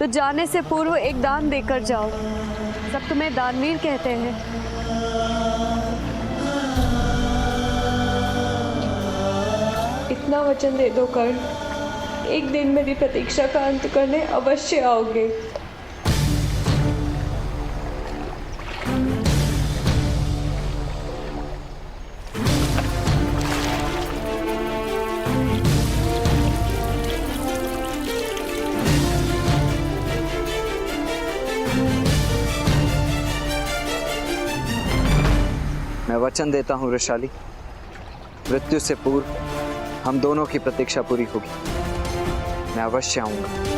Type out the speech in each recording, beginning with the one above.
तो जाने से पूर्व एक दान देकर जाओ। सब तुम्हें दानवीर कहते हैं। इतना वचन दे दो कर्ण, एक दिन मेरी प्रतीक्षा का अंत करने अवश्य आओगे। मैं वचन देता हूँ वृषाली, मृत्यु से पूर्व हम दोनों की प्रतीक्षा पूरी होगी। मैं अवश्य आऊंगा।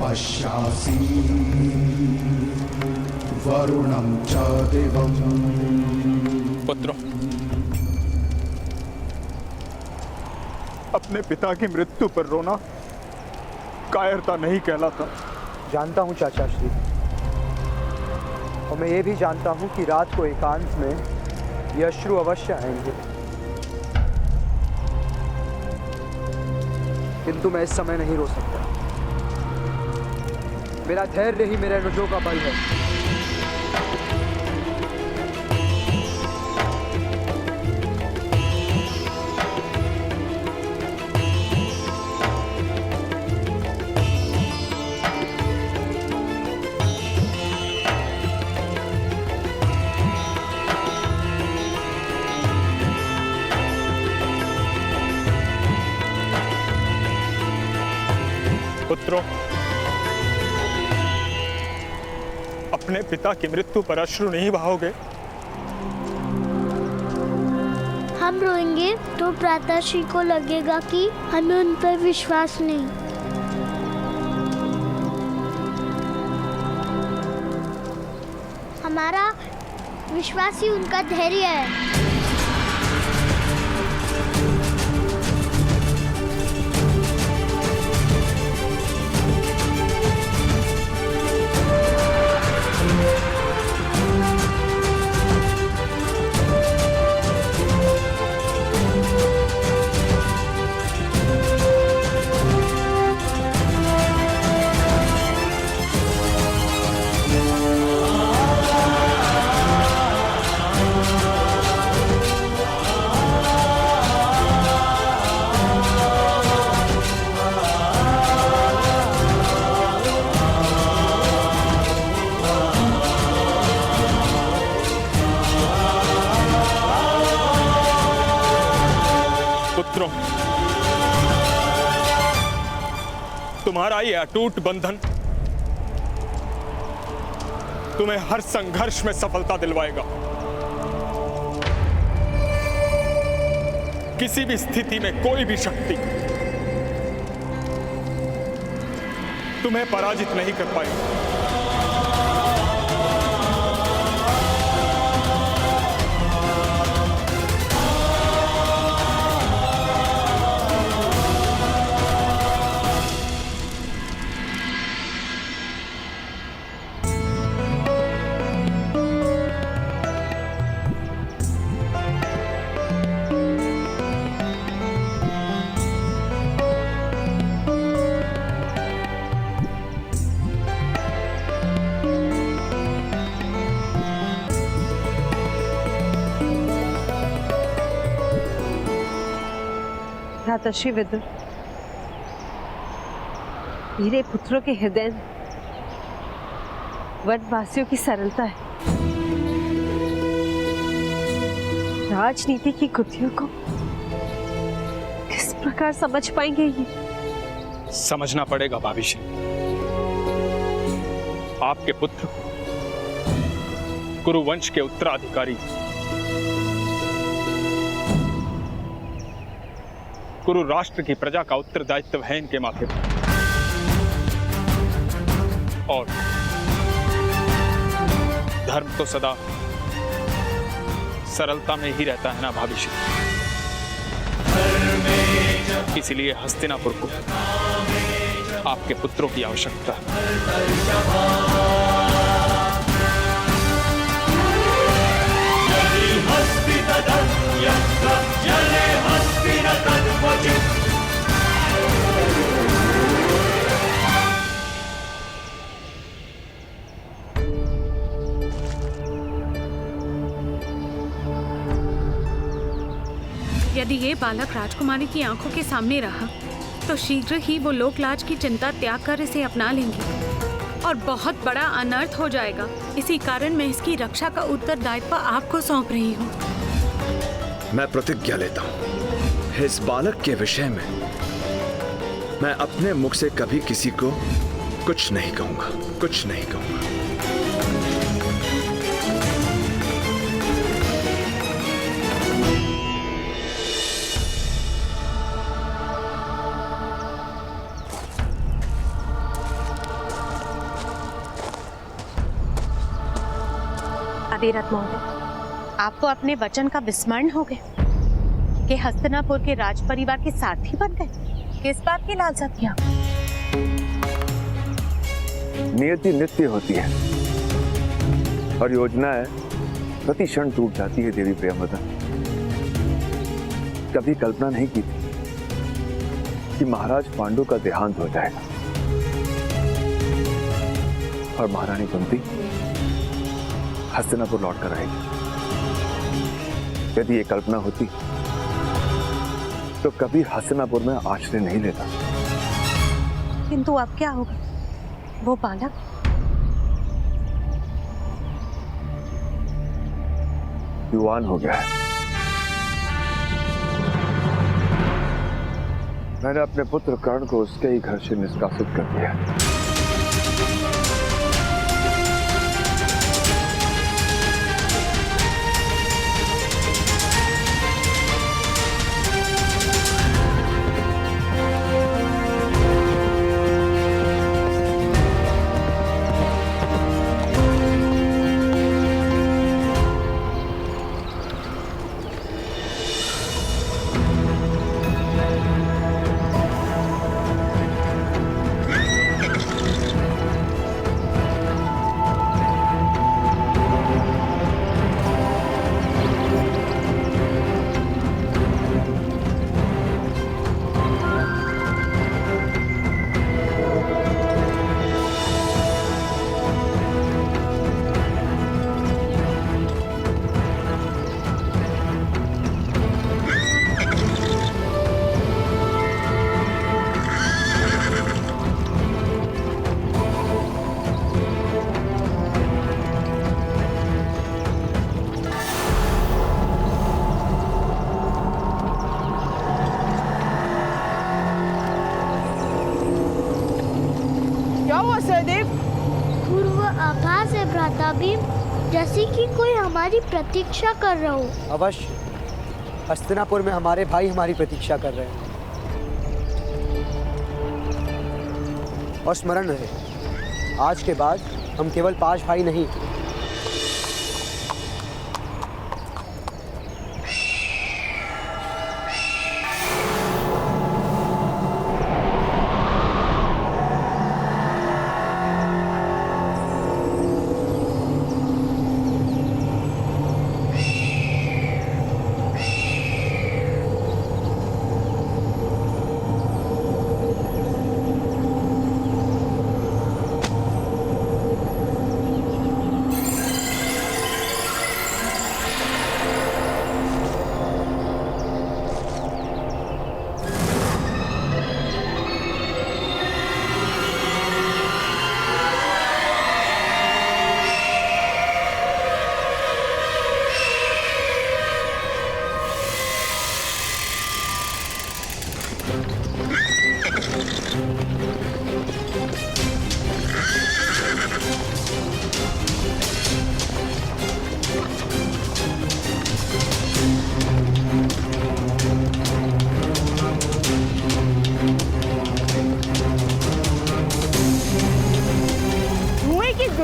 पश्यासि वरुणं च दिवम्। पुत्रों, अपने पिता की मृत्यु पर रोना कायरता नहीं कहलाता। जानता हूँ चाचा श्री, और मैं ये भी जानता हूँ कि रात को एकांत में ये अश्रु अवश्य आएंगे, किंतु मैं इस समय नहीं रो सकता। मेरा धैर्य ही मेरे अनुजों का बल है। पुत्रों, अपने पिता की मृत्यु पर अश्रु नहीं बहाओगे? हम रोएंगे तो भ्राताश्री को लगेगा कि हमें उन पर विश्वास नहीं। हमारा विश्वास ही उनका धैर्य है। पुत्रों, तुम्हारा ये अटूट बंधन तुम्हें हर संघर्ष में सफलता दिलवाएगा। किसी भी स्थिति में कोई भी शक्ति तुम्हें पराजित नहीं कर पाएगी। भ्राताश्री विदुर, मेरे पुत्रों के हृदय में वनवासियों की सरलता है। राजनीति की कुतियों को किस प्रकार समझ पाएंगे ये? समझना पड़ेगा भाभीश्री। आपके पुत्र कुरुवंश के उत्तराधिकारी, कुरु राष्ट्र की प्रजा का उत्तरदायित्व है इनके माथे पर। और धर्म तो सदा सरलता में ही रहता है ना भाभीश्री। इसलिए हस्तिनापुर को आपके पुत्रों की आवश्यकता है। यदि ये बालक राजकुमारी की आंखों के सामने रहा तो शीघ्र ही वो लोकलाज की चिंता त्याग कर इसे अपना लेंगे और बहुत बड़ा अनर्थ हो जाएगा। इसी कारण मैं इसकी रक्षा का उत्तरदायित्व आपको सौंप रही हूँ। मैं प्रतिज्ञा लेता हूँ, इस बालक के विषय में मैं अपने मुख से कभी किसी को कुछ नहीं कहूँगा, कुछ नहीं कहूँगा। अभिरथ महोदय, आप तो अपने वचन का विस्मरण हो गए कि हस्तिनापुर के राज परिवार के सारथी बन गए। किस बात की लालसा थी आप? नियति नित्य होती है और योजनाएं प्रति क्षण टूट जाती है। देवी प्रियंवदा, कभी कल्पना नहीं की थी कि महाराज पांडु का देहांत हो जाएगा और महारानी कुंती हस्तिनापुर लौट कर आएगी। यदि ये कल्पना होती तो कभी हस्तिनापुर में आश्रय नहीं लेता। किंतु अब क्या होगा? वो बालक युवान हो गया है। मैंने अपने पुत्र कर्ण को उसके ही घर से निष्कासित कर दिया। पूर्व आभास है भ्राता भीम, जैसे कि कोई हमारी प्रतीक्षा कर रहा हो। अवश्य, हस्तिनापुर में हमारे भाई हमारी प्रतीक्षा कर रहे हैं। और स्मरण रहे, आज के बाद हम केवल 5 भाई नहीं,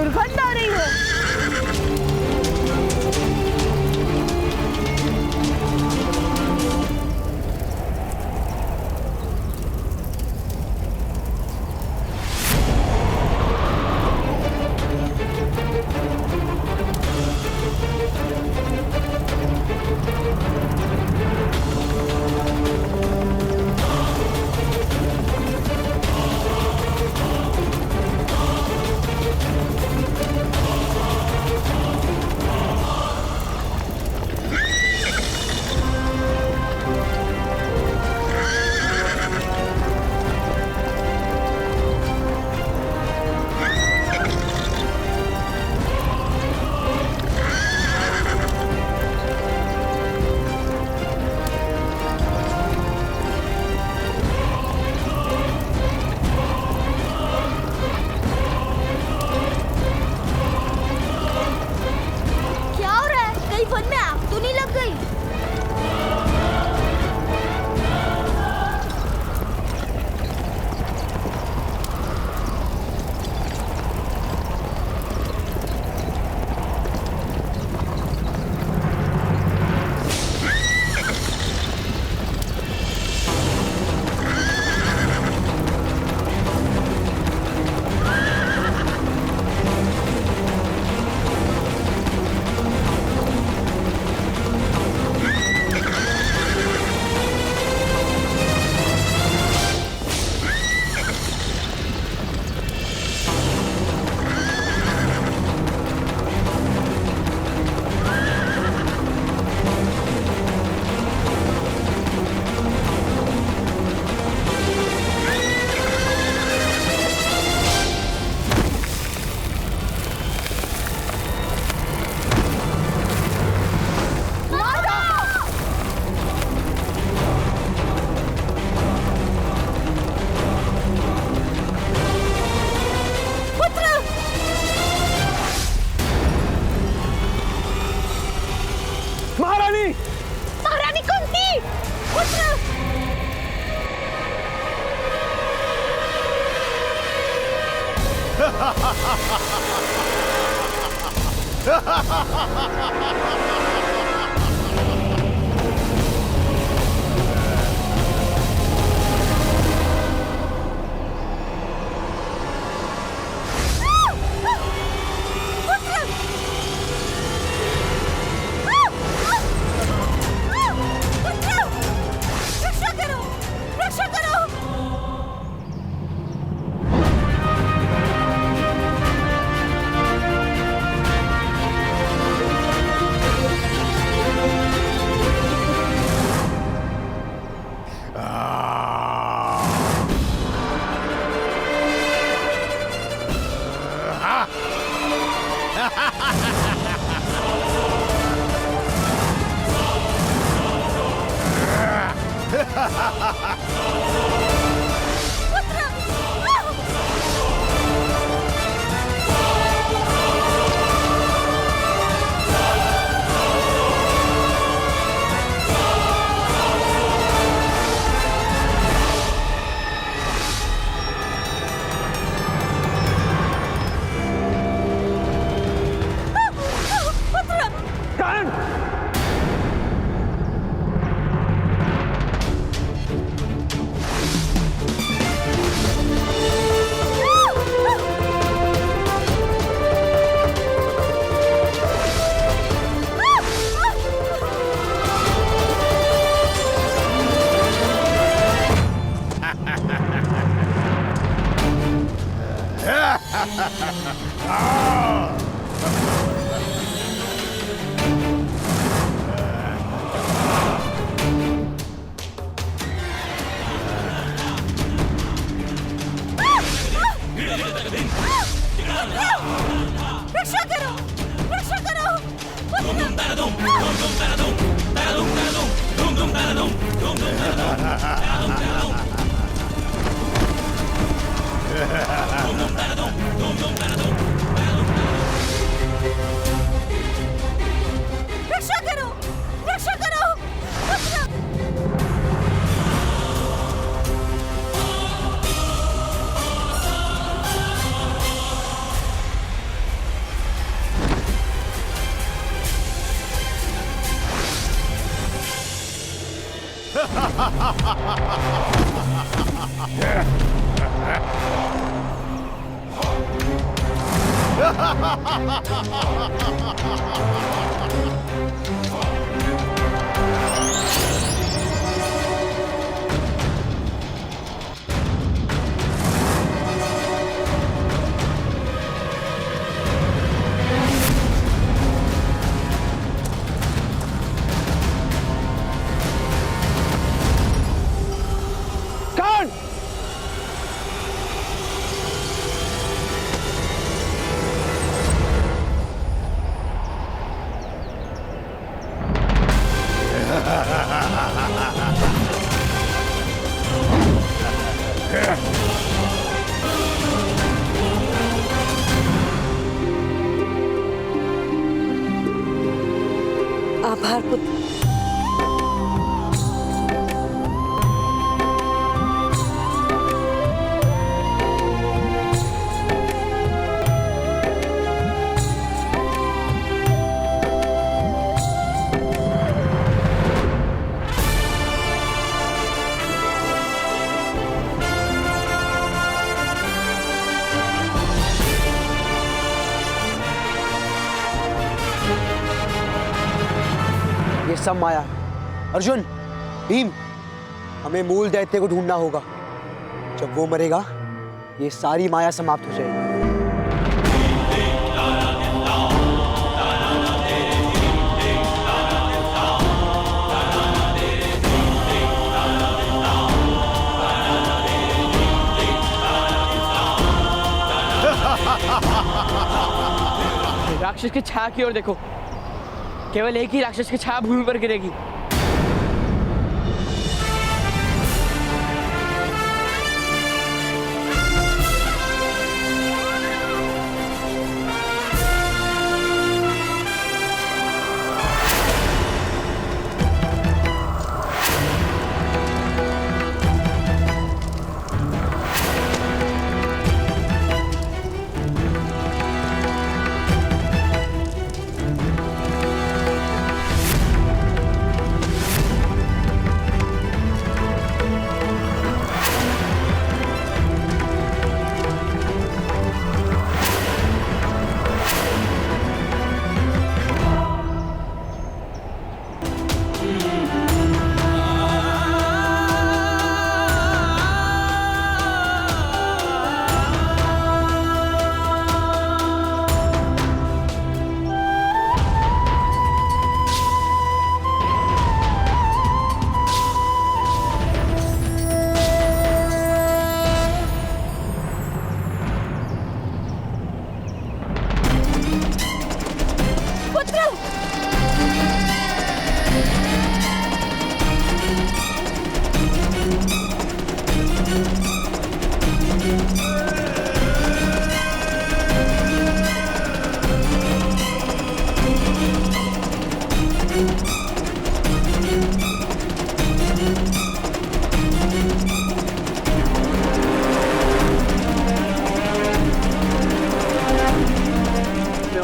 दुर्गंध आ रही है। क्या हो रहा है? कहीं वन में आग तो नहीं लग गई? महारानी! महारानी कुंती! पुत्र! रक्षा करो! रक्षा करो! रक्षा करो! रक्षा करो! रक्षा करो! रक्षा करो! आभार पुत्र। ये सब माया। अर्जुन, भीम, हमें मूल दैत्य को ढूंढना होगा। जब वो मरेगा ये सारी माया समाप्त हो जाएगी। राक्षस की छाया की ओर देखो, केवल एक ही राक्षस की छाया भूमि पर गिरेगी।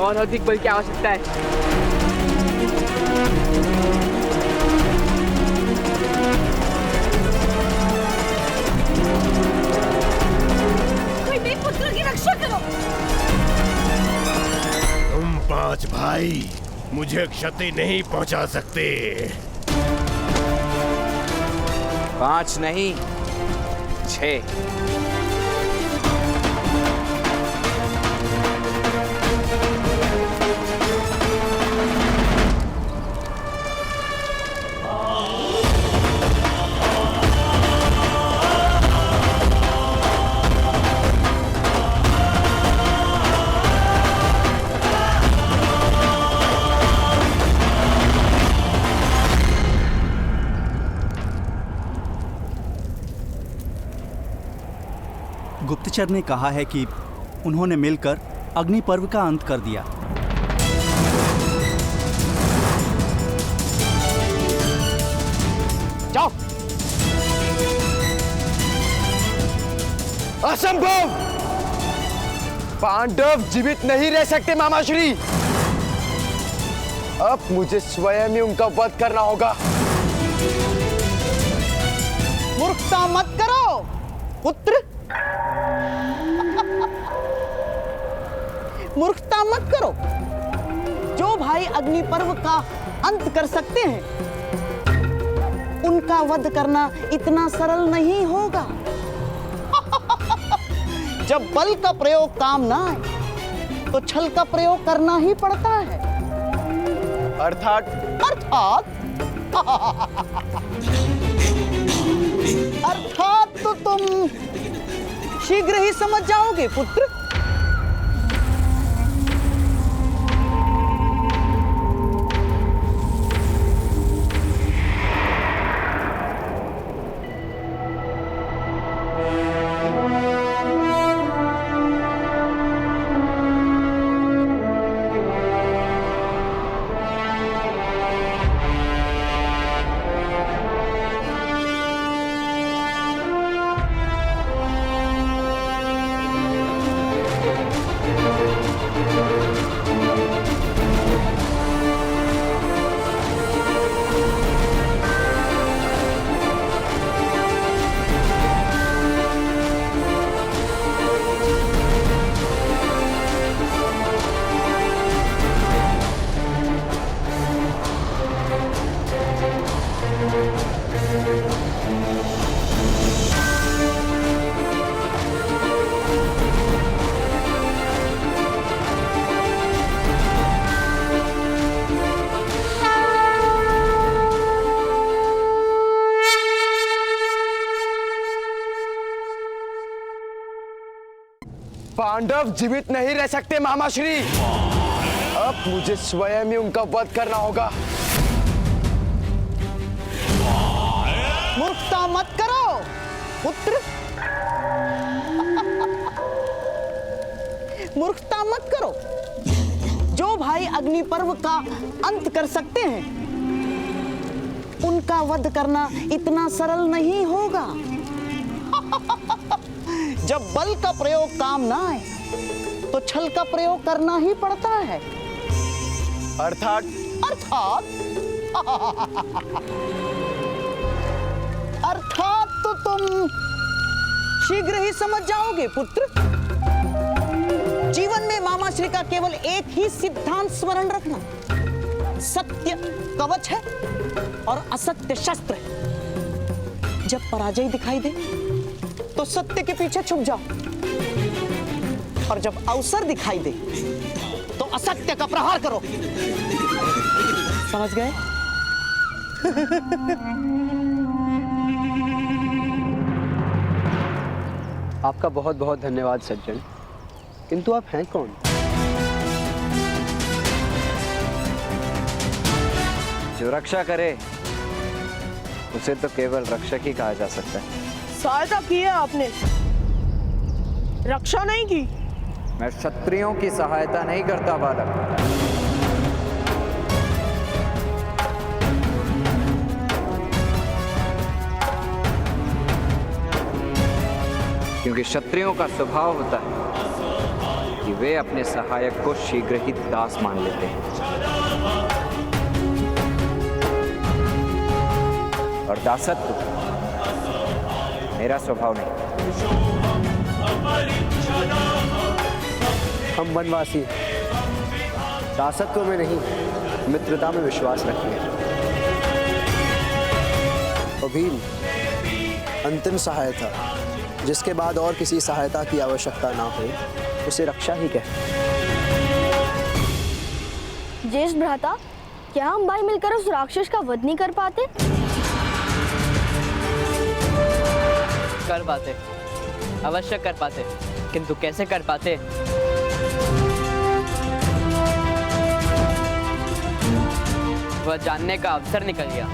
और अधिक बल की आवश्यकता है। कोई मेरे पुत्र की रक्षा करो। तुम 5 भाई मुझे क्षति नहीं पहुंचा सकते। 5 नहीं 6। गुप्तचर ने कहा है कि उन्होंने मिलकर अग्नि पर्व का अंत कर दिया। जाओ। असंभव! पांडव जीवित नहीं रह सकते मामाश्री। अब मुझे स्वयं ही उनका वध करना होगा। मूर्खता मत करो पुत्र। मूर्खता मत करो। जो भाई अग्नि पर्व का अंत कर सकते हैं, उनका वध करना इतना सरल नहीं होगा। जब बल का प्रयोग काम ना आए तो छल का प्रयोग करना ही पड़ता है। अर्थात तो तुम शीघ्र ही समझ जाओगे पुत्र। पांडव जीवित नहीं रह सकते मामाश्री। अब मुझे स्वयं ही उनका वध करना होगा। मूर्खता मत करो पुत्र। मूर्खता मत करो। जो भाई अग्नि पर्व का अंत कर सकते हैं, उनका वध करना इतना सरल नहीं होगा। जब बल का प्रयोग काम ना आए तो छल का प्रयोग करना ही पड़ता है। अर्थात तो तुम शीघ्र ही समझ जाओगे पुत्र। जीवन में मामाश्री का केवल एक ही सिद्धांत स्मरण रखना, सत्य कवच है और असत्य शस्त्र है। जब पराजय दिखाई दे तो सत्य के पीछे छुप जाओ, और जब अवसर दिखाई दे तो असत्य का प्रहार करो। समझ गए? आपका बहुत बहुत धन्यवाद सज्जन, किंतु आप हैं कौन? जो रक्षा करे उसे तो केवल रक्षक ही कहा जा सकता है। सहायता की है आपने, रक्षा नहीं की। मैं क्षत्रियों की सहायता नहीं करता बालक। क्योंकि क्षत्रियों का स्वभाव होता है कि वे अपने सहायक को शीघ्र ही दास मान लेते हैं, और दासत्व मेरा स्वभाव नहीं। हम वनवासी दासत्व में नहीं, मित्रता में विश्वास रखते हैं। और भीम अंतिम सहायता, जिसके बाद और किसी सहायता की आवश्यकता ना हो, उसे रक्षा ही कहते हैं। ज्येष्ठ भ्राता, क्या हम भाई मिलकर उस राक्षस का वध नहीं कर पाते? कर पाते, अवश्य कर पाते, किंतु कैसे कर पाते? वह जानने का अवसर निकल गया।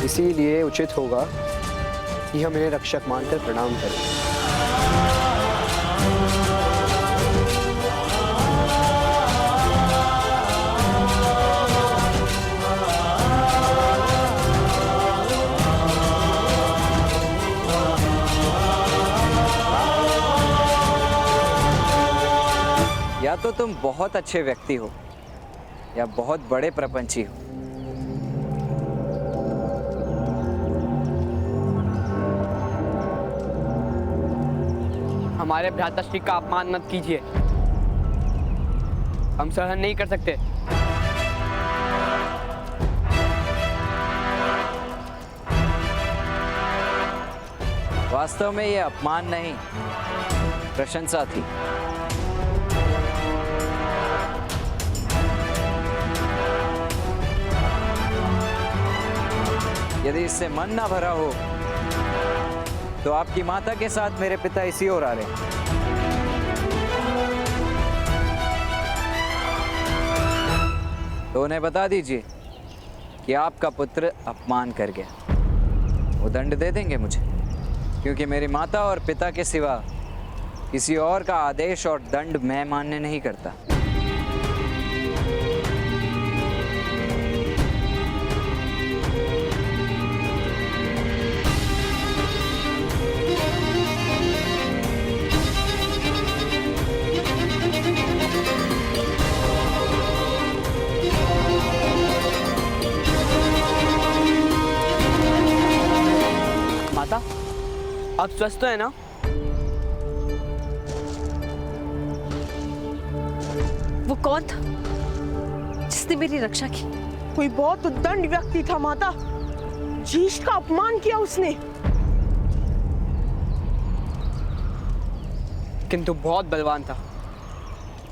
इसीलिए उचित होगा कि हम इन्हें रक्षक मानकर प्रणाम करें। या तो तुम बहुत अच्छे व्यक्ति हो या बहुत बड़े प्रपंची हो, हमारे भ्राताश्री का अपमान मत कीजिए, हम सहन नहीं कर सकते। वास्तव में ये अपमान नहीं, प्रशंसा थी। यदि इससे मन ना भरा हो तो आपकी माता के साथ मेरे पिता इसी ओर आ रहे हैं। तो उन्हें बता दीजिए कि आपका पुत्र अपमान कर गया। वो दंड दे देंगे मुझे, क्योंकि मेरी माता और पिता के सिवा किसी और का आदेश और दंड मैं मान्य नहीं करता। माता, आप स्वस्थ तो है ना? वो कौन था जिसने मेरी रक्षा की? कोई बहुत उद्दंड व्यक्ति था माता, शीश का अपमान किया उसने। किंतु बहुत बलवान था,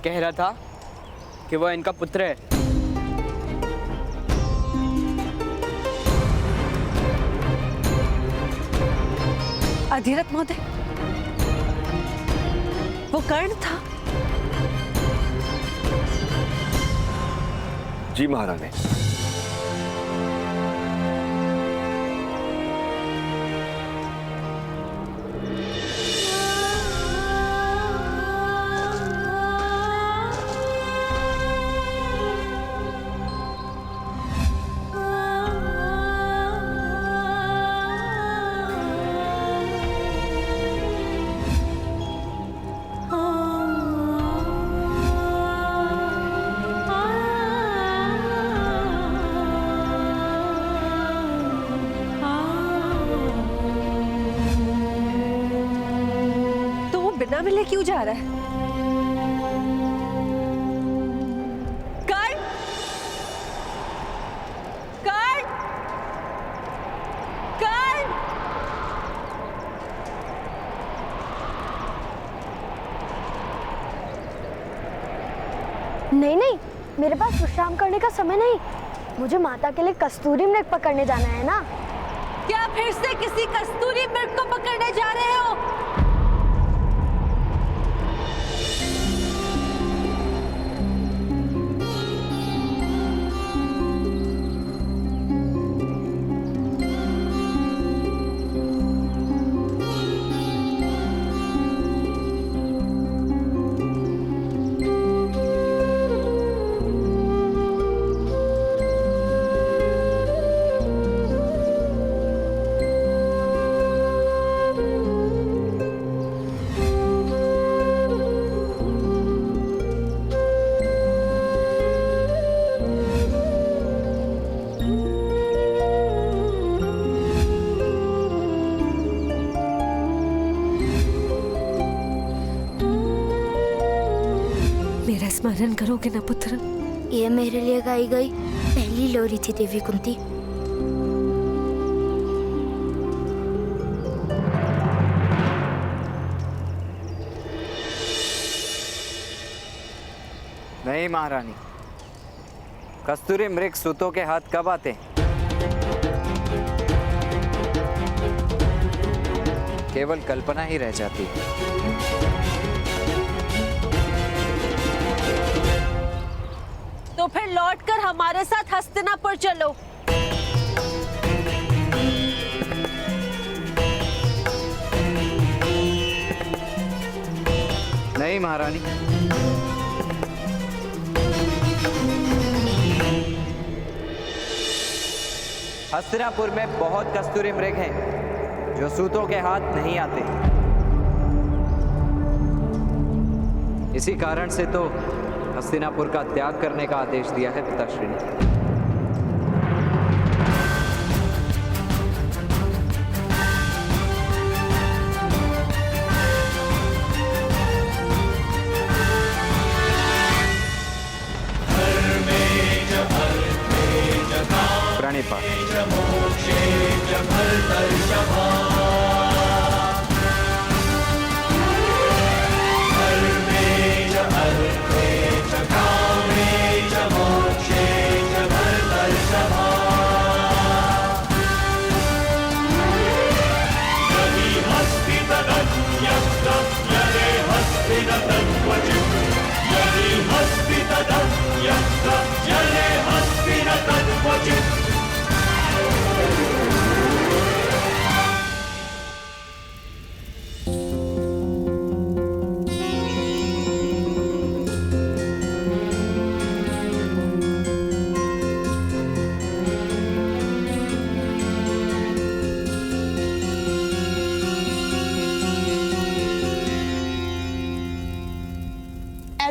कह रहा था कि वह इनका पुत्र है। अधिरथ महोदय, वो कर्ण था? जी महारानी। बिना मिले क्यों जा रहा है? कर्ण! कर्ण! कर्ण! नहीं नहीं, मेरे पास विश्राम करने का समय नहीं। मुझे माता के लिए कस्तूरी मृग पकड़ने जाना है ना। क्या फिर से किसी कस्तूरी मृग को पकड़ने जा रहे हो? मेरा स्मरण करोगे ना पुत्र? ये मेरे लिए गाई गई पहली लोरी थी देवी कुंती। नहीं महारानी, कस्तूरी मृग सूतों के हाथ कब आते हैं? केवल कल्पना ही रह जाती है। तो फिर लौटकर हमारे साथ हस्तिनापुर चलो। नहीं महारानी, हस्तिनापुर में बहुत कस्तूरी मृग हैं जो सूतों के हाथ नहीं आते। इसी कारण से तो हस्तिनापुर का त्याग करने का आदेश दिया है पिताश्री ने।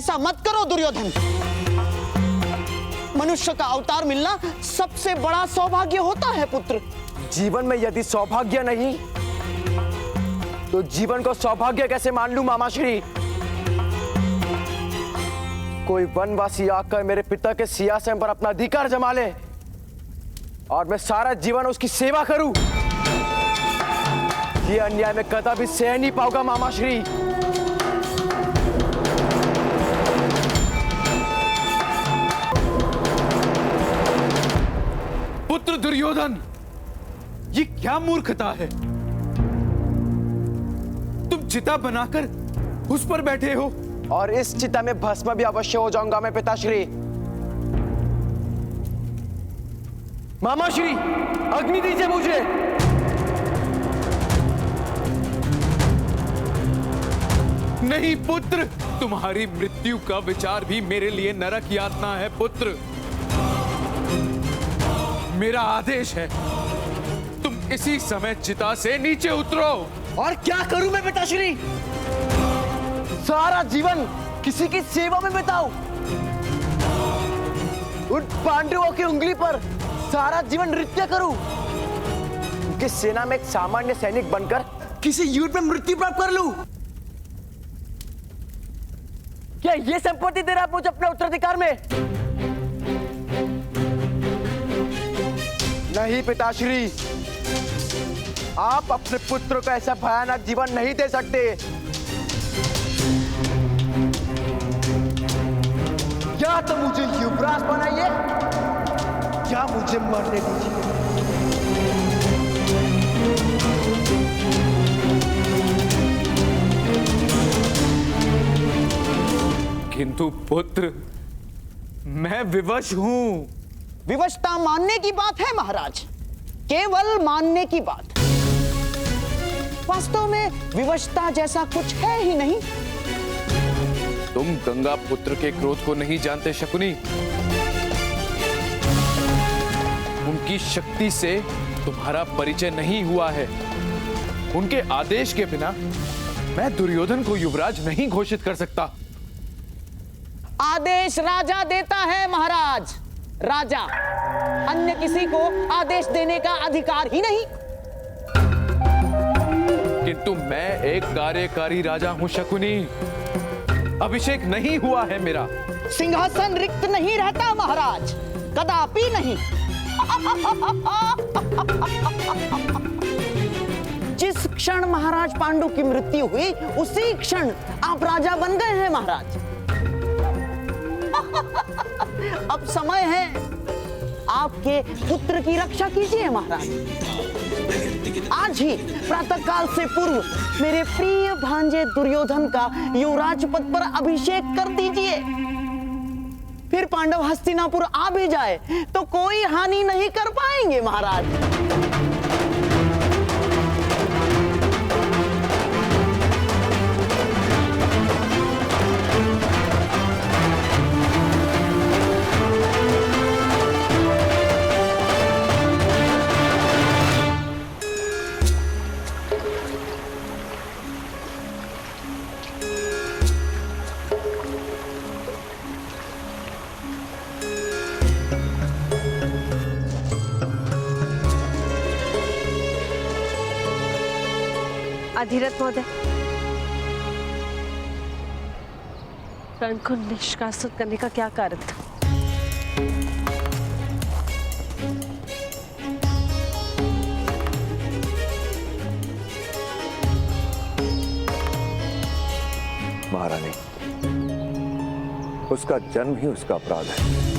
ऐसा मत करो दुर्योधन। मनुष्य का अवतार मिलना सबसे बड़ा सौभाग्य होता है पुत्र। जीवन में यदि सौभाग्य नहीं तो जीवन को सौभाग्य कैसे मान लूं मामाश्री? कोई वनवासी आकर मेरे पिता के सिंहासन पर अपना अधिकार जमा ले और मैं सारा जीवन उसकी सेवा करूं, ये अन्याय में कदापि सह नहीं पाऊंगा मामाश्री। पुत्र दुर्योधन, ये क्या मूर्खता है? तुम चिता बनाकर उस पर बैठे हो और इस चिता में भस्म भी अवश्य हो जाऊंगा मैं पिताश्री। मामाश्री, अग्नि दीजिए मुझे। नहीं पुत्र, तुम्हारी मृत्यु का विचार भी मेरे लिए नरक यातना है पुत्र। मेरा आदेश है, तुम इसी समय चिता से नीचे उतरो। और क्या करूं मैं पिताश्री? सारा जीवन किसी की सेवा में बिताऊं, उन पांडवों की उंगली पर सारा जीवन नृत्य करूं, उनकी सेना में एक सामान्य सैनिक बनकर किसी युद्ध में मृत्यु प्राप्त कर लूं? क्या ये संपत्ति दे रहा मुझे अपने उत्तराधिकार में? नहीं पिताश्री, आप अपने पुत्र को ऐसा भयानक जीवन नहीं दे सकते। या तो मुझे युवराज बनाइए या मुझे मरने दीजिए। किंतु पुत्र, मैं विवश हूं। विवशता मानने की बात है महाराज, केवल मानने की बात। वास्तव में विवशता जैसा कुछ है ही नहीं। तुम गंगा पुत्र के क्रोध को नहीं जानते शकुनी। उनकी शक्ति से तुम्हारा परिचय नहीं हुआ है। उनके आदेश के बिना मैं दुर्योधन को युवराज नहीं घोषित कर सकता। आदेश राजा देता है महाराज, राजा। अन्य किसी को आदेश देने का अधिकार ही नहीं। किंतु मैं एक कार्यकारी राजा हूं शकुनी। अभिषेक नहीं हुआ है मेरा। सिंहासन रिक्त नहीं रहता महाराज, कदापि नहीं। जिस क्षण महाराज पांडु की मृत्यु हुई उसी क्षण आप राजा बन गए हैं महाराज। अब समय है, आपके पुत्र की रक्षा कीजिए महाराज। आज ही प्रातःकाल से पूर्व मेरे प्रिय भांजे दुर्योधन का युवराज पद पर अभिषेक कर दीजिए। फिर पांडव हस्तिनापुर आ भी जाए तो कोई हानि नहीं कर पाएंगे महाराज। अधिरथ महोदय, कर्ण को निष्कासित करने का क्या कारण था? महारानी, उसका जन्म ही उसका अपराध है।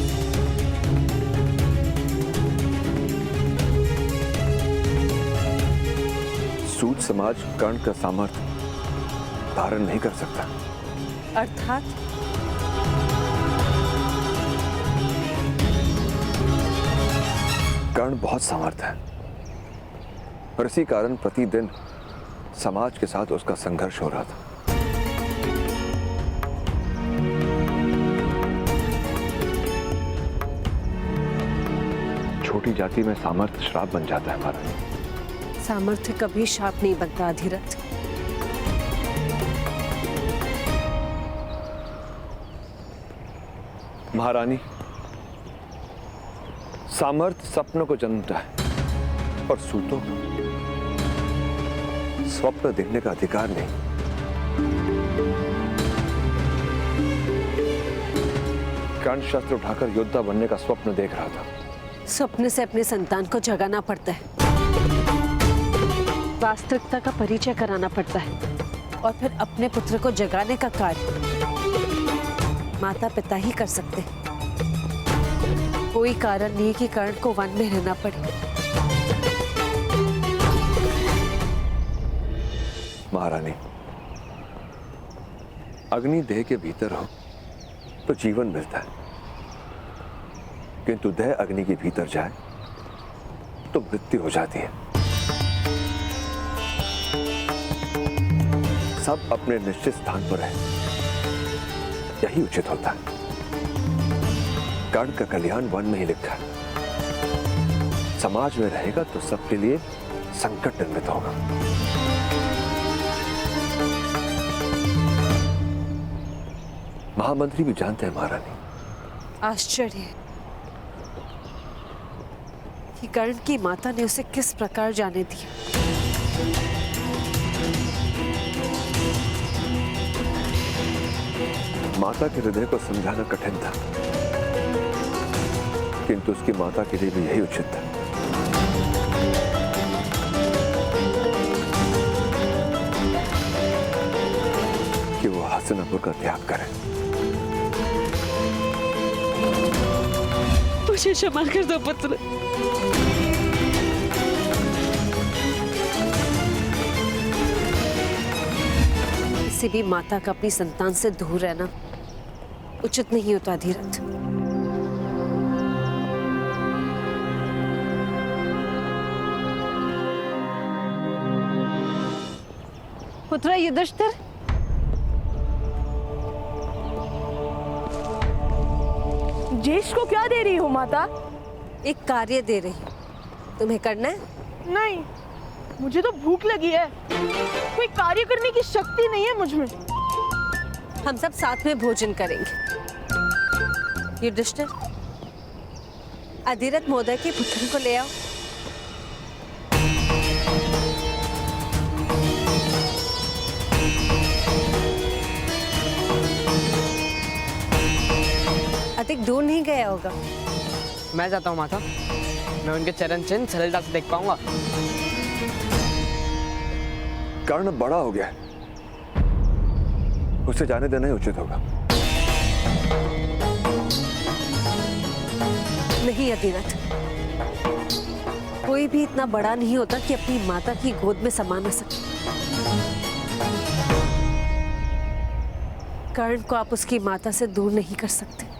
सूत समाज कर्ण का सामर्थ्य धारण नहीं कर सकता। अर्थात कर्ण बहुत सामर्थ्य है और इसी कारण प्रतिदिन समाज के साथ उसका संघर्ष हो रहा था। छोटी जाति में सामर्थ्य श्राप बन जाता है महाराज। सामर्थ्य कभी शाप नहीं बनता अधिरथ। महारानी, सामर्थ्य सपनों को जन्मता है और सूतों को स्वप्न देखने का अधिकार नहीं। कर्ण शस्त्र उठाकर योद्धा बनने का स्वप्न देख रहा था। सपने से अपने संतान को जगाना पड़ता है, वास्तविकता का परिचय कराना पड़ता है और फिर अपने पुत्र को जगाने का कार्य माता पिता ही कर सकते हैं। कोई कारण नहीं कि कर्ण को वन में रहना पड़े। महारानी, अग्नि देह के भीतर हो तो जीवन मिलता है, किंतु देह अग्नि के भीतर जाए तो मृत्यु हो जाती है। सब अपने निश्चित स्थान पर है, यही उचित होता है। कर्ण का कल्याण वन में ही लिखा है। समाज में रहेगा तो सबके लिए संकट निर्मित होगा। महामंत्री भी जानते हैं महारानी। आश्चर्य है कि कर्ण की माता ने उसे किस प्रकार जाने दिया। माता के हृदय को समझाना कठिन था, किंतु उसकी माता के लिए भी यही उचित था। कि वो हस्तिनापुर का त्याग करें। मुझे क्षमा कर दो पुत्र। किसी भी माता का अपनी संतान से दूर रहना उचित नहीं होता धीरज। पुत्र युधिष्ठिर, ज्येष्ठ को क्या दे रही हो माता? एक कार्य दे रही हूं, तुम्हें करना है? नहीं, मुझे तो भूख लगी है। कोई कार्य करने की शक्ति नहीं है मुझ में। हम सब साथ में भोजन करेंगे। युधिष्ठिर, अधिरथ महोदय के पुत्र को ले आओ। अधिक दूर नहीं गया होगा। मैं जाता हूँ माता, मैं उनके चरण चिन्ह सरलता से देख पाऊंगा। कर्ण बड़ा हो गया है, उसे जाने देना ही उचित होगा। नहीं अधिरथ, कोई भी इतना बड़ा नहीं होता कि अपनी माता की गोद में समा न सके। कर्ण को आप उसकी माता से दूर नहीं कर सकते।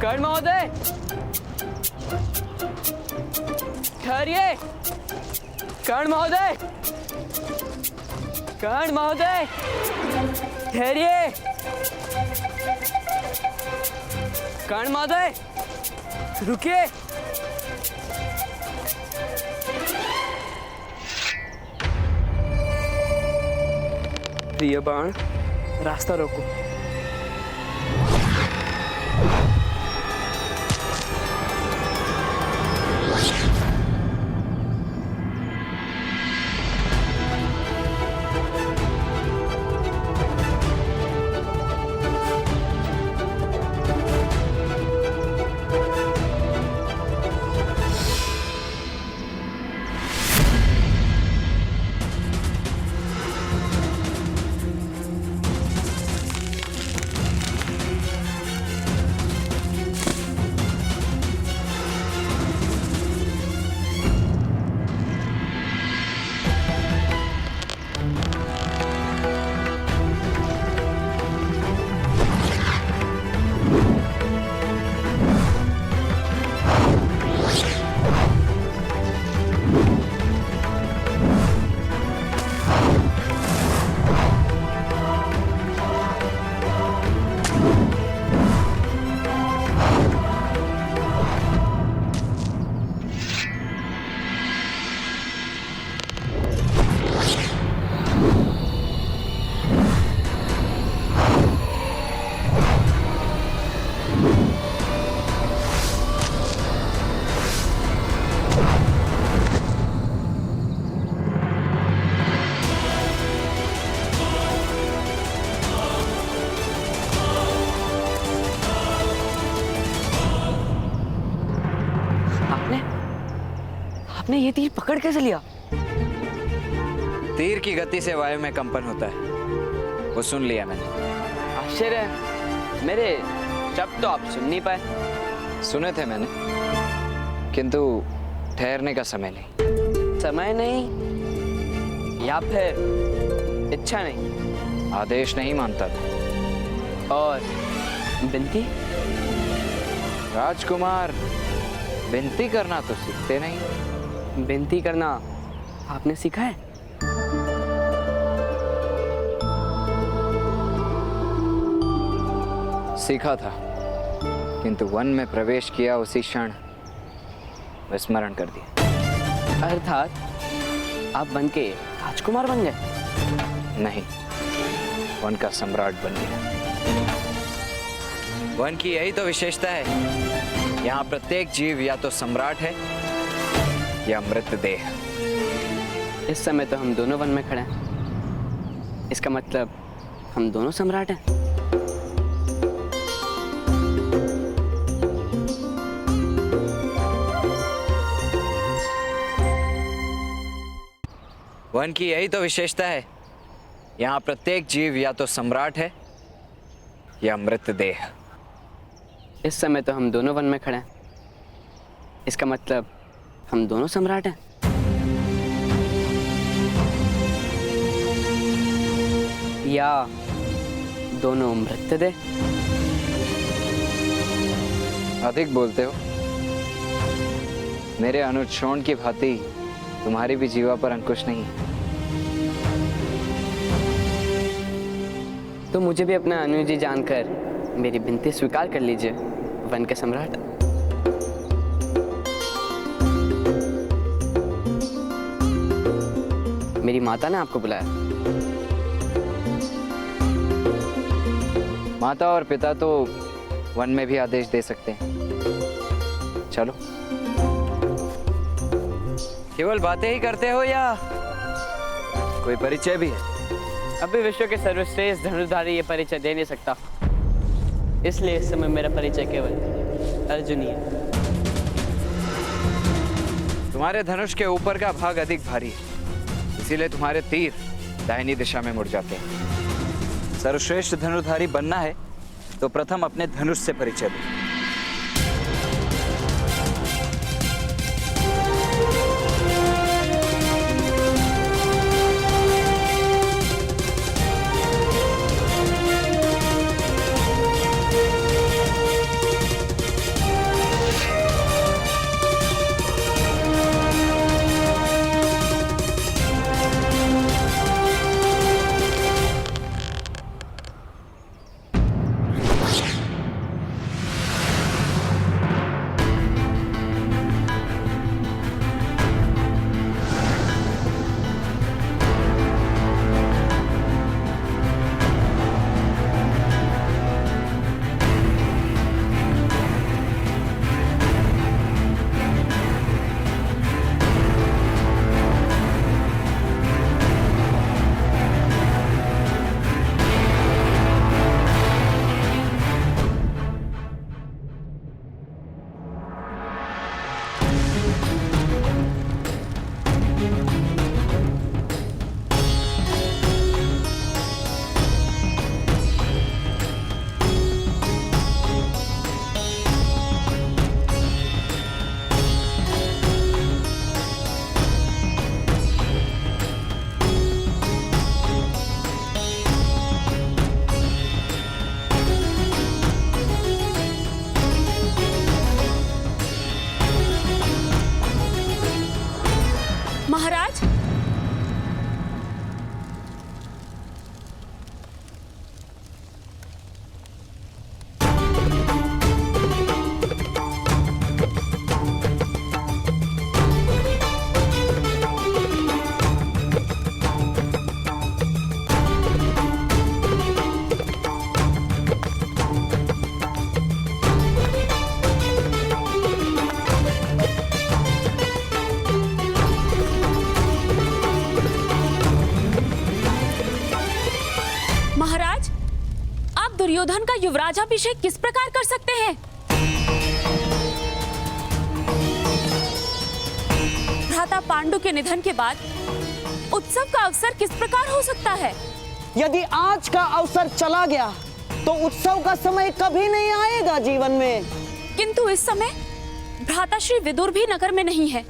कर्ण महोदय, ठहरिए। कर्ण महोदय, कर्ण महोदय, ठहरिए। कर्ण महोदय, रुकिए। प्रिय बाण, रास्ता रोको। आपने ये तीर पकड़ कैसे लिया? तीर की गति से वायु में कंपन होता है, वो सुन लिया मैंने। आश्चर्य है, मेरे शब्द तो आप सुन नहीं पाए। सुने थे मैंने, किंतु ठहरने का समय नहीं। समय नहीं या फिर इच्छा नहीं? आदेश नहीं मानता था। और विनती? राजकुमार, विनती करना तो सीखते नहीं। विनती करना आपने सीखा है? सीखा था, किंतु वन में प्रवेश किया उसी क्षण विस्मरण कर दिया। अर्थात आप वन के राजकुमार बन गए? नहीं, वन का सम्राट बन गया। वन की यही तो विशेषता है, यहाँ प्रत्येक जीव या तो सम्राट है या मृतदेह। इस समय तो हम दोनों वन में खड़े हैं, इसका मतलब हम दोनों सम्राट हैं। वन की यही तो विशेषता है, यहाँ प्रत्येक जीव या तो सम्राट है या मृतदेह। इस समय तो हम दोनों वन में खड़े हैं, इसका मतलब हम दोनों सम्राट हैं। या दोनों मृतदेह। अधिक बोलते हो। मेरे अनुज शोण की भांति तुम्हारी भी जीवा पर अंकुश नहीं है। तो मुझे भी अपना अनुज जी जानकर मेरी विनती स्वीकार कर लीजिए, वन के सम्राट। मेरी माता ने आपको बुलाया। माता और पिता तो वन में भी आदेश दे सकते हैं। चलो। केवल बातें ही करते हो या कोई परिचय भी है? अभी विश्व के सर्वश्रेष्ठ धनुर्धारी ये परिचय दे नहीं सकता, इसलिए इस समय मेरा परिचय केवल अर्जुन ही है। तुम्हारे धनुष के ऊपर का भाग अधिक भारी है, इसीलिए तुम्हारे तीर दाहिनी दिशा में मुड़ जाते हैं। सर्वश्रेष्ठ धनुर्धारी बनना है तो प्रथम अपने धनुष से परिचय दो। महाराज, आप दुर्योधन का युवराजाभिषेक किस प्रकार कर सकते हैं? भ्राता पांडु के निधन के बाद उत्सव का अवसर किस प्रकार हो सकता है? यदि आज का अवसर चला गया तो उत्सव का समय कभी नहीं आएगा जीवन में। किंतु इस समय भ्राताश्री विदुर भी नगर में नहीं है।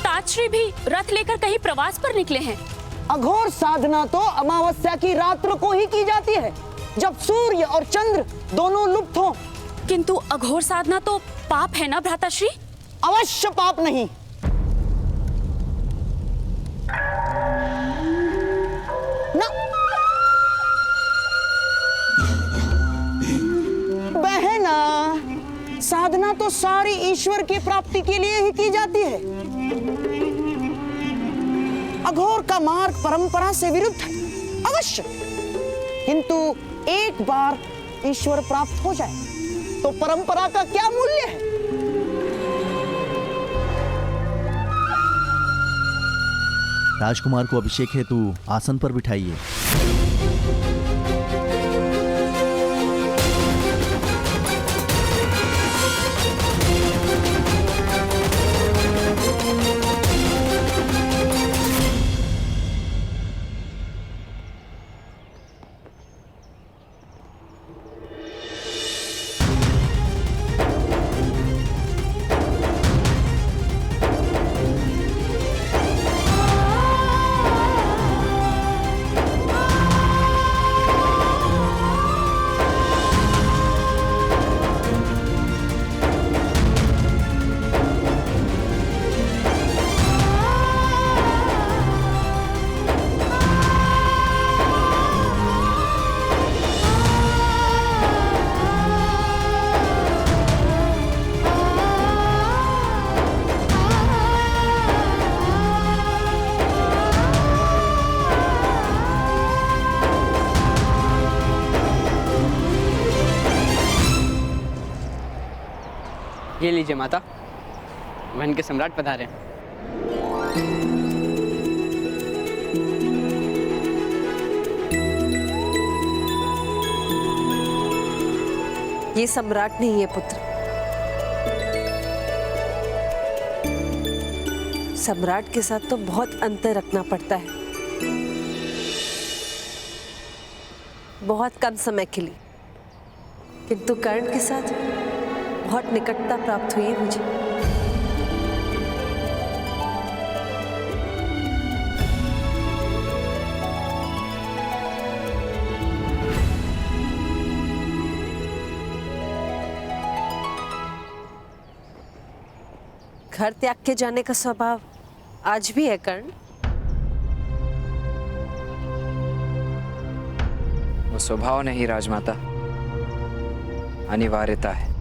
तातश्री भी रथ लेकर कहीं प्रवास पर निकले हैं। अघोर साधना तो अमावस्या की रात्र को ही की जाती है, जब सूर्य और चंद्र दोनों लुप्त हों। किंतु अघोर साधना तो पाप है ना भ्राताश्री? अवश्य पाप नहीं। ना बहना, साधना तो सारी ईश्वर की प्राप्ति के लिए ही की जाती है। अघोर का मार्ग परंपरा से विरुद्ध है, अवश्य। किंतु एक बार ईश्वर प्राप्त हो जाए तो परंपरा का क्या मूल्य है? राजकुमार को अभिषेक हेतु आसन पर बिठाइए। ये लीजिए माता, वन के सम्राट पधारे हैं। ये सम्राट नहीं है पुत्र। सम्राट के साथ तो बहुत अंतर रखना पड़ता है, बहुत कम समय के लिए। किंतु कर्ण के साथ बहुत निकटता प्राप्त हुई है मुझे। घर त्याग के जाने का स्वभाव आज भी है कर्ण? वो स्वभाव नहीं राजमाता, अनिवार्यता है।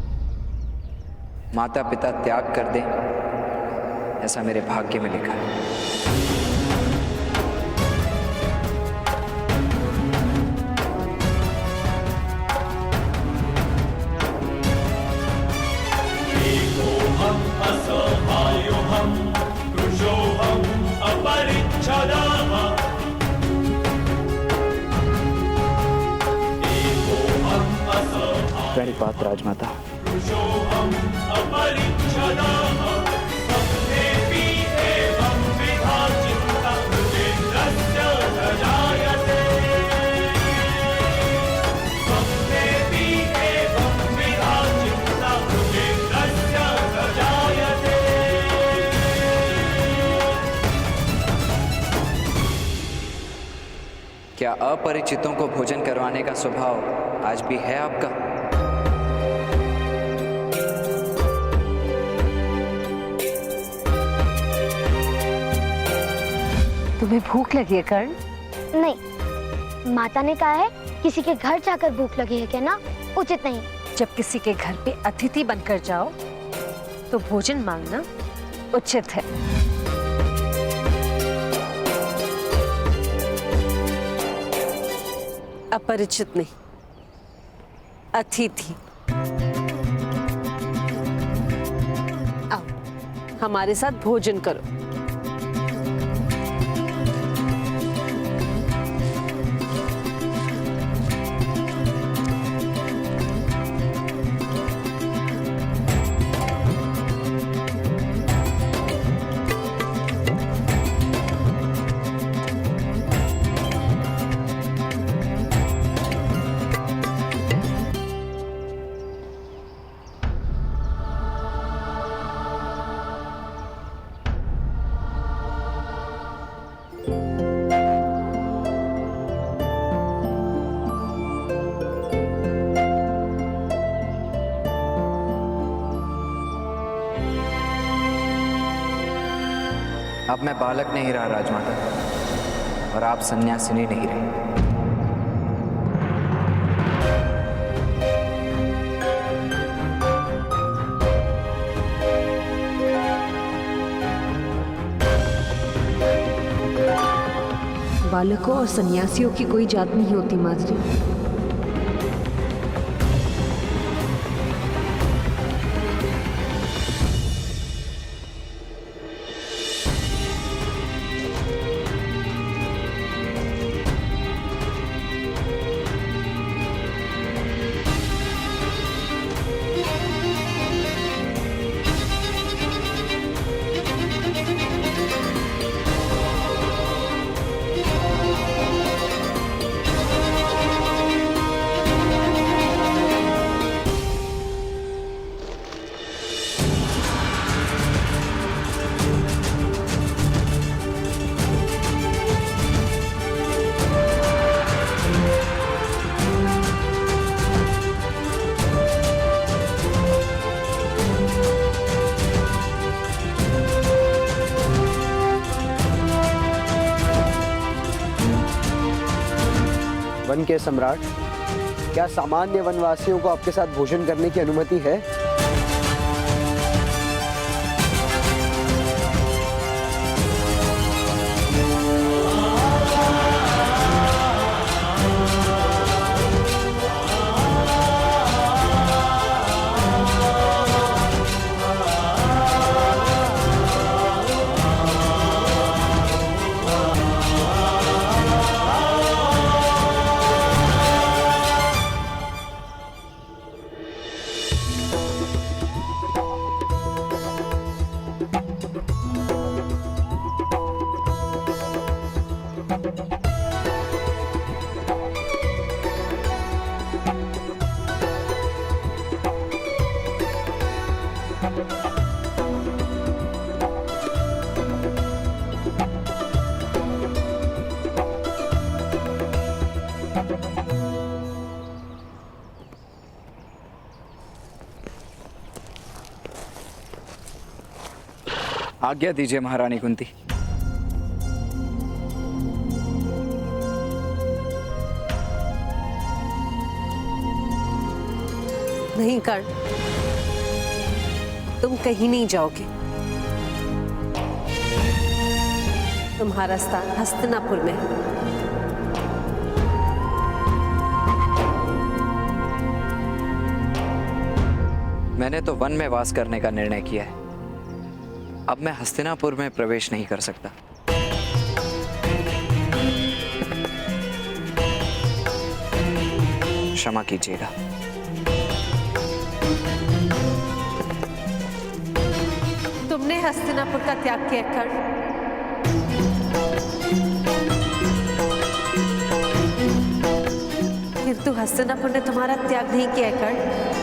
माता पिता त्याग कर दें, ऐसा मेरे भाग्य में लिखा है। प्रणिपात राजमाता। क्या अपरिचितों को भोजन करवाने का स्वभाव आज भी है आपका? तुम्हें भूख लगी है कर्ण? नहीं, माता ने कहा है किसी के घर जाकर भूख लगी है कहना उचित नहीं। जब किसी के घर पे अतिथि बनकर जाओ तो भोजन मांगना उचित है। अपरिचित नहीं, अतिथि। आओ हमारे साथ भोजन करो। अब मैं बालक नहीं रहा राजमाता, और आप सन्यासिनी नहीं रही। बालकों और सन्यासियों की कोई जात नहीं होती माद्री। वन के सम्राट, क्या सामान्य वनवासियों को आपके साथ भोजन करने की अनुमति है? आज्ञा दीजिए महारानी कुंती। नहीं कर्ण, तुम कहीं नहीं जाओगे। तुम्हारा स्थान हस्तिनापुर में है। मैंने तो वन में वास करने का निर्णय किया है। अब मैं हस्तिनापुर में प्रवेश नहीं कर सकता। क्षमा कीजिएगा। तुमने हस्तिनापुर का त्याग किया कर्ण। किंतु हस्तिनापुर ने तुम्हारा त्याग नहीं किया कर्ण।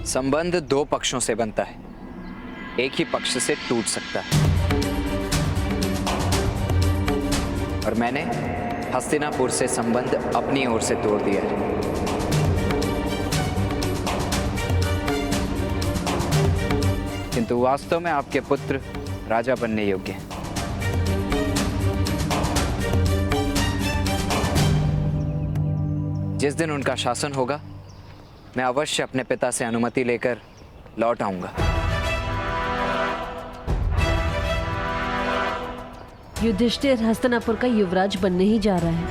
संबंध दो पक्षों से बनता है, एक ही पक्ष से टूट सकता है। और मैंने हस्तिनापुर से संबंध अपनी ओर से तोड़ दिया है। किंतु वास्तव में आपके पुत्र राजा बनने योग्य हैं। जिस दिन उनका शासन होगा, मैं अवश्य अपने पिता से अनुमति लेकर लौट आऊंगा। युधिष्ठिर हस्तिनापुर का युवराज बनने ही जा रहा है।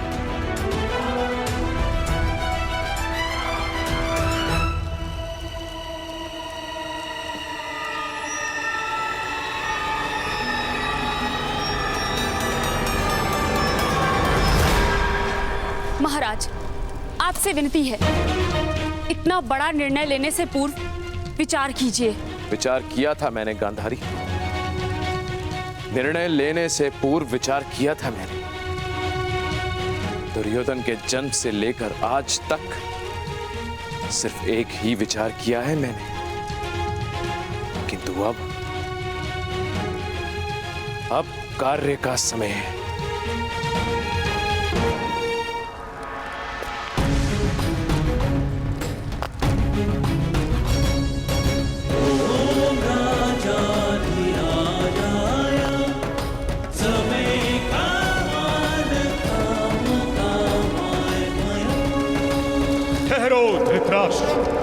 महाराज, आपसे विनती है, इतना बड़ा निर्णय लेने से पूर्व विचार कीजिए। विचार किया था मैंने गांधारी, निर्णय लेने से पूर्व विचार किया था मैंने। दुर्योधन के जन्म से लेकर आज तक सिर्फ एक ही विचार किया है मैंने, किंतु अब अब कार्य का समय है। ठहरो धृतराष्ट्र।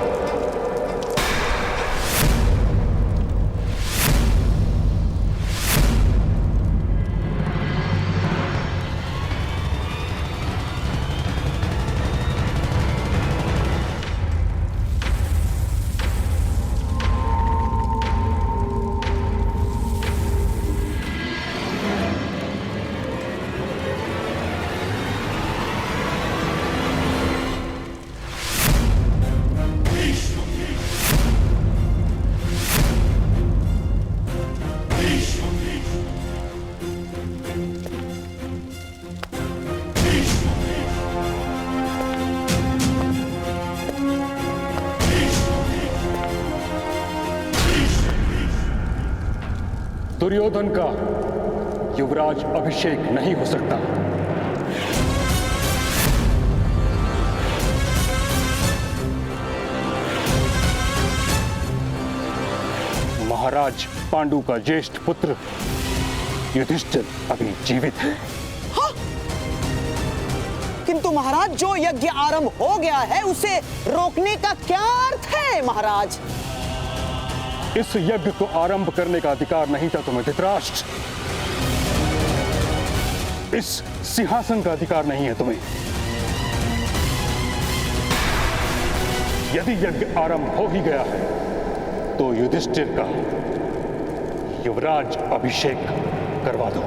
दुर्योधन का युवराज अभिषेक नहीं हो सकता। महाराज पांडु का ज्येष्ठ पुत्र युधिष्ठिर अभी जीवित है। हाँ? किंतु महाराज, जो यज्ञ आरंभ हो गया है उसे रोकने का क्या अर्थ है महाराज? इस यज्ञ को आरंभ करने का अधिकार नहीं था तुम्हें धृतराष्ट्र। इस सिंहासन का अधिकार नहीं है तुम्हें। यदि यज्ञ आरंभ हो ही गया है तो युधिष्ठिर का युवराज अभिषेक करवा दो।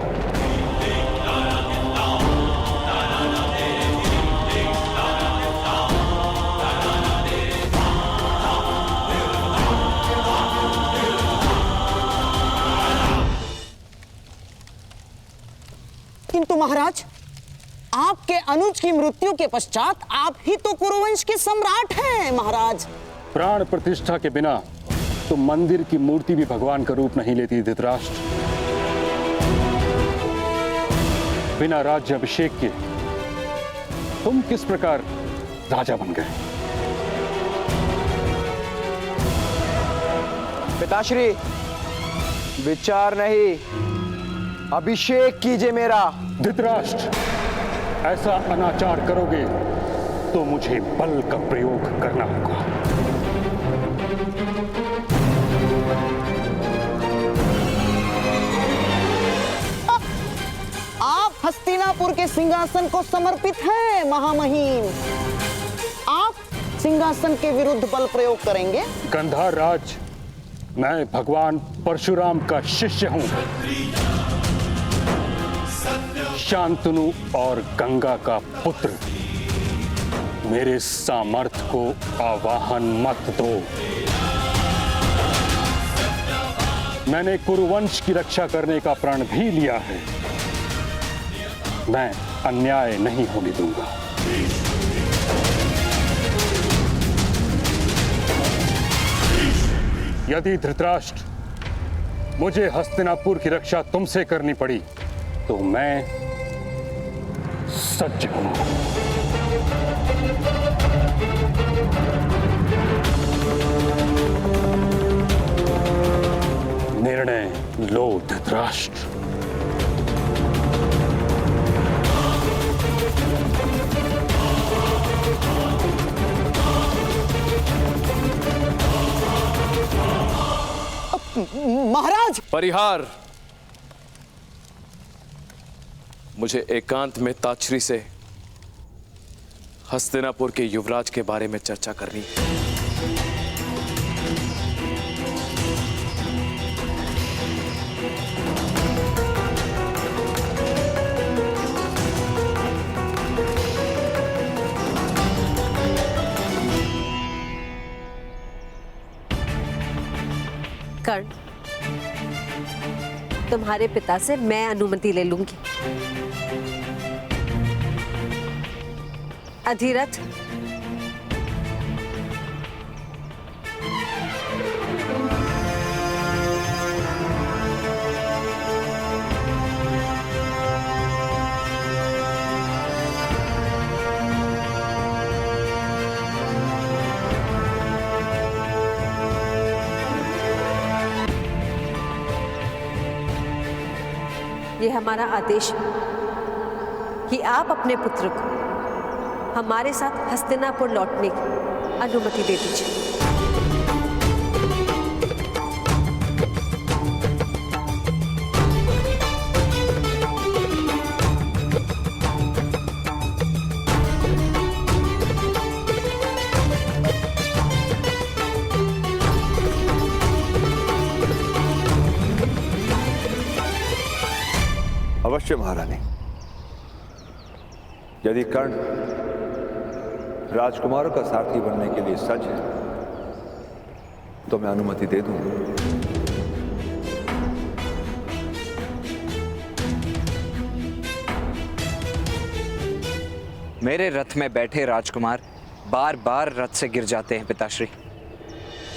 किंतु महाराज, आपके अनुज की मृत्यु के पश्चात आप ही तो कुरुवंश के सम्राट हैं महाराज। प्राण प्रतिष्ठा के बिना तो मंदिर की मूर्ति भी भगवान का रूप नहीं लेती धृतराष्ट्र। बिना राज्य अभिषेक के तुम किस प्रकार राजा बन गए? पिताश्री, विचार नहीं, अभिषेक कीजिए मेरा। धृतराष्ट्र, ऐसा अनाचार करोगे तो मुझे बल का प्रयोग करना होगा। आप हस्तिनापुर के सिंहासन को समर्पित हैं महामहिम। आप सिंहासन के विरुद्ध बल प्रयोग करेंगे? गंधार राज, मैं भगवान परशुराम का शिष्य हूं। शांतनु और गंगा का पुत्र, मेरे सामर्थ्य को आवाहन मत दो। मैंने कुरुवंश की रक्षा करने का प्रण भी लिया है। मैं अन्याय नहीं होने दूंगा। यदि धृतराष्ट्र मुझे हस्तिनापुर की रक्षा तुमसे करनी पड़ी तो मैं सज्ज हूं। निर्णय लो धृतराष्ट्र। महाराज! परिहार, मुझे एकांत में ताच्छ्री से हस्तिनापुर के युवराज के बारे में चर्चा करनी है। कर्ण, तुम्हारे पिता से मैं अनुमति ले लूंगी। अधिरथ, ये हमारा आदेश है कि आप अपने पुत्र को हमारे साथ हस्तिनापुर लौटने की अनुमति दे दीजिए। अवश्य महारानी। यदि कर्ण राजकुमारों का सारथी बनने के लिए सच है तो मैं अनुमति दे दूंगा। मेरे रथ में बैठे राजकुमार बार बार रथ से गिर जाते हैं पिताश्री,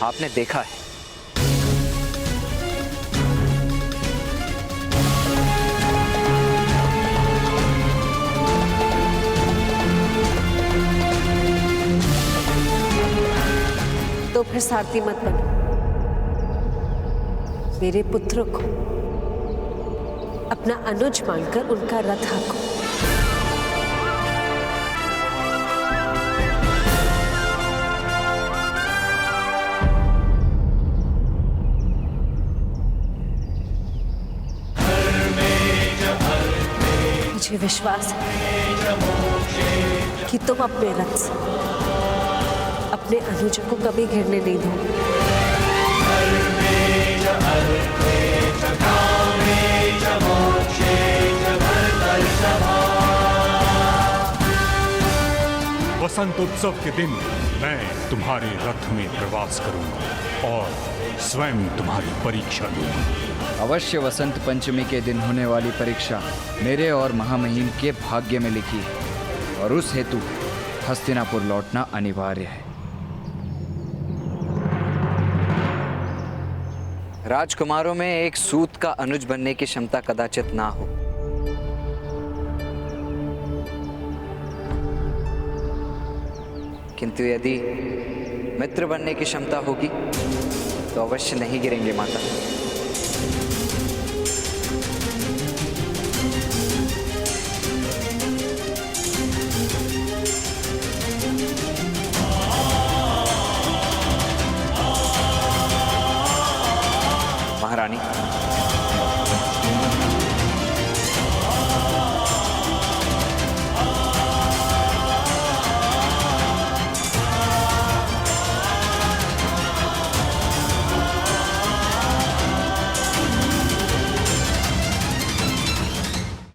आपने देखा है। तो फिर सारथी मत बनो, मेरे पुत्र को अपना अनुज मानकर उनका रथ हाँको। मुझे विश्वास है कि तुम अपने रथ से अपने अनुज को कभी गिरने नहीं दोगे। वसंत उत्सव के दिन मैं तुम्हारे रथ में प्रवास करूंगा और स्वयं तुम्हारी परीक्षा लूंगा। अवश्य वसंत पंचमी के दिन होने वाली परीक्षा मेरे और महामहिम के भाग्य में लिखी है और उस हेतु हस्तिनापुर लौटना अनिवार्य है। राजकुमारों में एक सूत का अनुज बनने की क्षमता कदाचित ना हो, किंतु यदि मित्र बनने की क्षमता होगी तो अवश्य नहीं गिरेंगे माता।